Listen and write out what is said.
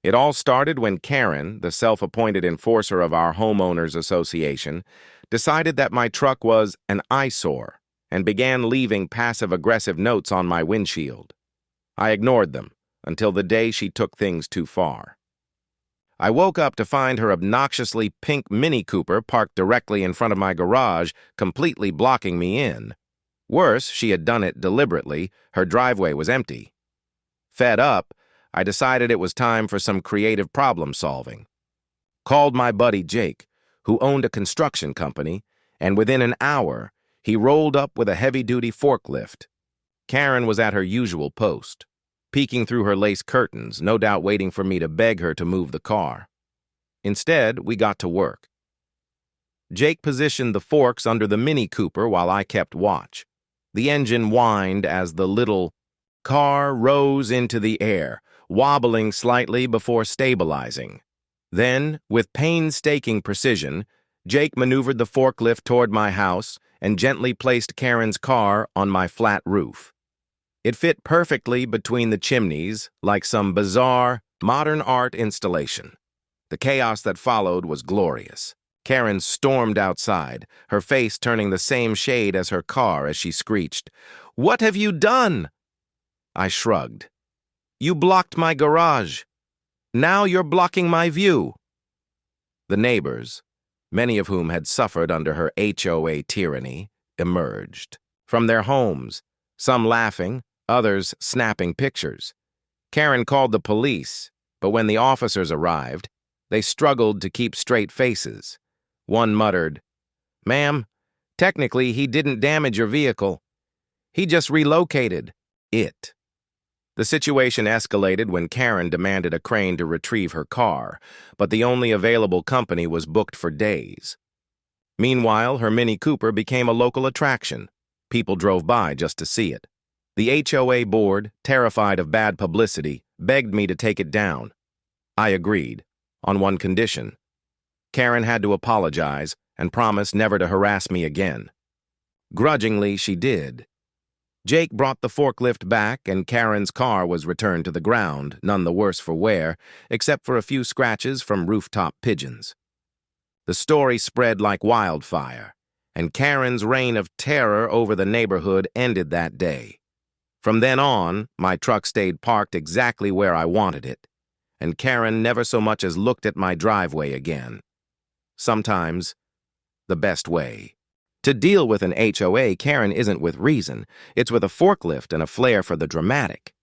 It all started when Karen, the self-appointed enforcer of our homeowners association, decided that my truck was an eyesore and began leaving passive-aggressive notes on my windshield. I ignored them until the day she took things too far. I woke up to find her obnoxiously pink Mini Cooper parked directly in front of my garage, completely blocking me in. Worse, she had done it deliberately. Her driveway was empty. Fed up, I decided it was time for some creative problem-solving. Called my buddy Jake, who owned a construction company, and within an hour, he rolled up with a heavy-duty forklift. Karen was at her usual post, peeking through her lace curtains, no doubt waiting for me to beg her to move the car. Instead, we got to work. Jake positioned the forks under the Mini Cooper while I kept watch. The engine whined as the little car rose into the air, wobbling slightly before stabilizing. Then, with painstaking precision, Jake maneuvered the forklift toward my house and gently placed Karen's car on my flat roof. It fit perfectly between the chimneys, like some bizarre, modern art installation. The chaos that followed was glorious. Karen stormed outside, her face turning the same shade as her car as she screeched, "What have you done?" I shrugged. "You blocked my garage. Now you're blocking my view." The neighbors, many of whom had suffered under her HOA tyranny, emerged. From their homes, some laughing, others snapping pictures. Karen called the police, but when the officers arrived, they struggled to keep straight faces. One muttered, "Ma'am, technically he didn't damage your vehicle. He just relocated it." The situation escalated when Karen demanded a crane to retrieve her car, but the only available company was booked for days. Meanwhile, her Mini Cooper became a local attraction. People drove by just to see it. The HOA board, terrified of bad publicity, begged me to take it down. I agreed, on one condition. Karen had to apologize and promise never to harass me again. Grudgingly, she did. Jake brought the forklift back, and Karen's car was returned to the ground, none the worse for wear, except for a few scratches from rooftop pigeons. The story spread like wildfire, and Karen's reign of terror over the neighborhood ended that day. From then on, my truck stayed parked exactly where I wanted it, and Karen never so much as looked at my driveway again. Sometimes, the best way. To deal with an HOA, Karen isn't with reason. It's with a forklift and a flair for the dramatic.